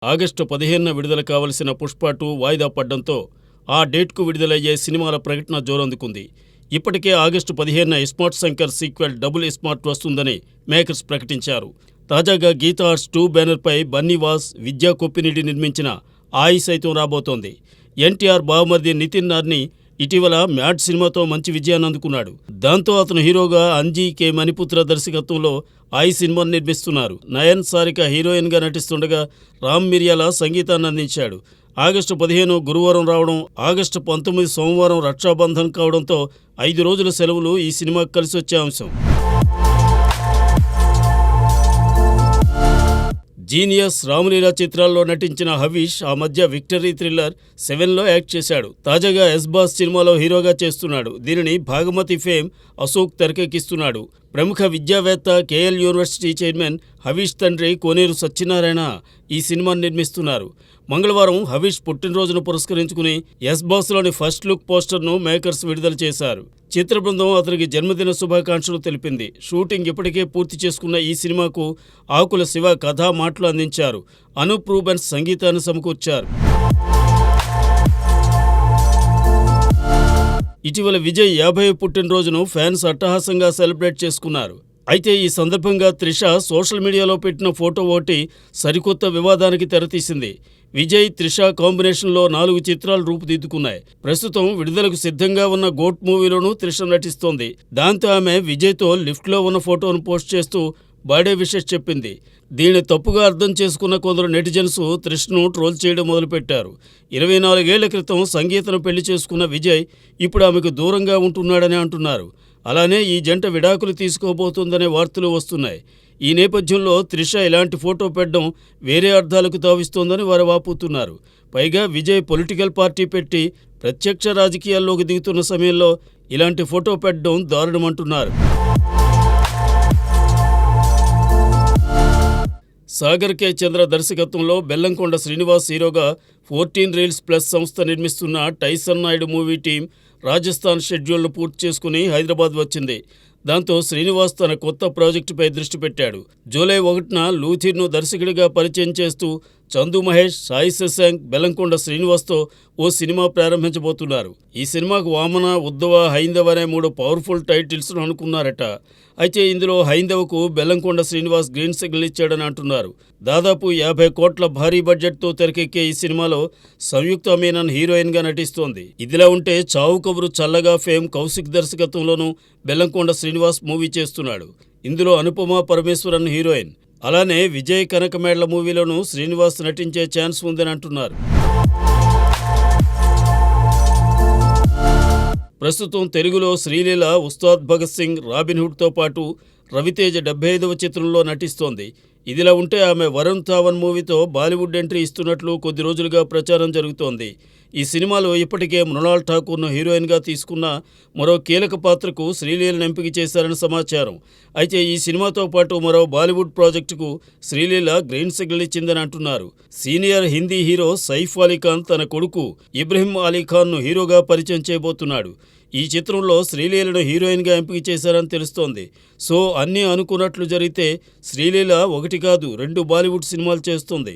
August 15న విడుదల కావలసిన 'పుష్ప 2' వాయిదా పడ్డంతో ఆ డేట్కు విడుదలయ్యే సినిమాల ప్రకటన జోరందుకుంది. ఇప్పటికే ఆగస్టు 15న 'ఇస్మార్ట్ శంకర్' సీక్వెల్ 'డబుల్ ఇస్మార్ట్' వస్తుందని మేకర్స్ ప్రకటించారు. తాజాగా గీతా ఆర్ట్స్ 2 బ్యానర్పై బన్నీవాస్, విద్యా కొప్పినిడి నిర్మించిన 'ఆయి' సైతం రాబోతోంది. ఎన్టీఆర్ బావమరిది నితిన్ నార్ని ఇటీవల 'మ్యాడ్' సినిమాతో మంచి విజయాన్ని అందుకున్నాడు. దాంతో అతను హీరోగా అంజీ కె. మణిపుత్ర దర్శకత్వంలో 'ఆయి' సినిమాను నిర్మిస్తున్నారు. నయన్, సారిక హీరోయిన్గా నటిస్తుండగా రామ్ మిరియాల సంగీతాన్ని అందించాడు. ఆగస్టు 15 గురువారం రావడం, ఆగస్టు 19 సోమవారం రక్షాబంధన్ కావడంతో 5 రోజుల సెలవులు ఈ సినిమాకు కలిసొచ్చే అంశం. జీనియస్, రామలీలా చిత్రాల్లో నటించిన హవీష్ ఆ మధ్య విక్టరీ థ్రిల్లర్ 7లో యాక్ట్ చేశాడు. తాజాగా 'ఎస్ బాస్' సినిమాలో హీరోగా చేస్తున్నాడు. దీనిని భాగమతి ఫేమ్ అశోక్ తెరకెక్కిస్తున్నాడు. ప్రముఖ విద్యావేత్త, కేఎల్ యూనివర్సిటీ చైర్మన్ హవీష్ తండ్రి కోనేరు సత్యనారాయణ ఈ సినిమాను నిర్మిస్తున్నారు. మంగళవారం హవీష్ పుట్టినరోజును పురస్కరించుకుని 'ఎస్ బాస్'లోని ఫస్ట్ లుక్ పోస్టర్ను మేకర్స్ విడుదల చేశారు. చిత్ర బృందం అతనికి జన్మదిన శుభాకాంక్షలు తెలిపింది. షూటింగ్ ఇప్పటికే పూర్తి చేసుకున్న ఈ సినిమాకు ఆకుల శివ కథా మాటలు అందించారు. అనూప్ రూబెన్స్ సంగీతాన్ని సమకూర్చారు. ఇటీవల విజయ్ 50వ పుట్టినరోజును ఫ్యాన్స్ అట్టహాసంగా సెలబ్రేట్ చేసుకున్నారు. అయితే ఈ సందర్భంగా త్రిష సోషల్ మీడియాలో పెట్టిన ఫోటో ఒకటి సరికొత్త వివాదానికి తెరతీసింది. విజయ్, త్రిష కాంబినేషన్లో 4 చిత్రాలు రూపుదిద్దుకున్నాయి. ప్రస్తుతం విడుదలకు సిద్ధంగా ఉన్న 'గోట్' మూవీలోనూ త్రిష నటిస్తోంది. దాంతో ఆమె విజయ్తో లిఫ్ట్లో ఉన్న ఫోటోను పోస్ట్ చేస్తూ బర్త్డే విషెస్ చెప్పింది. దీన్ని తప్పుగా అర్థం చేసుకున్న కొందరు నెటిజన్స్ త్రిషను ట్రోల్ చేయడం మొదలుపెట్టారు. 24 ఏళ్ల క్రితం సంగీతను పెళ్లి చేసుకున్న విజయ్ ఇప్పుడు ఆమెకు దూరంగా ఉంటున్నాడని అంటున్నారు. అలానే ఈ జంట విడాకులు తీసుకోబోతోందనే వార్తలు వస్తున్నాయి. ఈ నేపథ్యంలో త్రిష ఇలాంటి ఫోటో పెట్టడం వేరే అర్థాలకు తావిస్తోందని వారు వాపోతున్నారు. పైగా విజయ్ పొలిటికల్ పార్టీ పెట్టి ప్రత్యక్ష రాజకీయాల్లోకి దిగుతున్న సమయంలో ఇలాంటి ఫోటో పెట్టడం దారుణమంటున్నారు. సాగర్ కె. చంద్ర దర్శకత్వంలో బెల్లంకొండ శ్రీనివాస్ హీరోగా 14 రీల్స్ ప్లస్ సంస్థ నిర్మిస్తున్న Tyson Naidu movie team Rajasthan షెడ్యూల్ను పూర్తి చేసుకుని హైదరాబాద్ వచ్చింది. దాంతో శ్రీనివాస్ తన కొత్త ప్రాజెక్టుపై దృష్టి పెట్టాడు. జూలై 1న లూథిర్ను దర్శకుడిగా పరిచయం చేస్తూ చందు మహేష్, సాయి శశాంక్, బెల్లంకొండ శ్రీనివాస్తో ఓ సినిమా ప్రారంభించబోతున్నారు. ఈ సినిమాకు వామన, ఉద్ధవ, హైందవ అనే 3 పవర్ఫుల్ టైటిల్స్ను అనుకున్నారట. అయితే ఇందులో హైందవకు బెల్లంకొండ శ్రీనివాస్ గ్రీన్ సిగ్నల్ ఇచ్చాడని అంటున్నారు. దాదాపు 50 కోట్ల భారీ బడ్జెట్తో తెరకెక్కే ఈ సినిమాలో సంయుక్త మీనన్ హీరోయిన్గా నటిస్తోంది. ఇదిలా ఉంటే చావు కబురు చల్లగా ఫేమ్ కౌశిక్ దర్శకత్వంలోనూ బెల్లంకొండ శ్రీనివాస్ మూవీ చేస్తున్నాడు. ఇందులో అనుపమ పరమేశ్వరన్ హీరోయిన్. అలానే విజయ్ కనకమేళ్ల మూవీలోనూ శ్రీనివాస్ నటించే ఛాన్స్ ఉందని అంటున్నారు. ప్రస్తుతం తెలుగులో శ్రీలీల ఉస్తాద్ భగత్ సింగ్, రాబిన్హుడ్తో పాటు రవితేజ 75వ చిత్రంలో నటిస్తోంది. ఇదిలా ఉంటే ఆమె వరుణ్ ధావన్ మూవీతో బాలీవుడ్ ఎంట్రీ ఇస్తున్నట్లు కొద్ది రోజులుగా ప్రచారం జరుగుతోంది. ఈ సినిమాలో ఇప్పటికే మృణాల్ ఠాకూర్ను హీరోయిన్గా తీసుకున్న మరో కీలక పాత్రకు శ్రీలీలను ఎంపిక చేశారని సమాచారం. అయితే ఈ సినిమాతో పాటు మరో బాలీవుడ్ ప్రాజెక్టుకు శ్రీలీల గ్రీన్ సిగ్నల్ ఇచ్చిందని అంటున్నారు. సీనియర్ హిందీ హీరో సైఫ్ అలీఖాన్ తన కొడుకు ఇబ్రహీం అలీఖాన్ను హీరోగా పరిచయం చేయబోతున్నాడు. ఈ చిత్రంలో శ్రీలీలను హీరోయిన్గా ఎంపిక చేశారని తెలుస్తోంది. సో అన్నీ అనుకున్నట్లు జరిగితే శ్రీలీల 1 కాదు 2 బాలీవుడ్ సినిమాలు చేస్తుంది.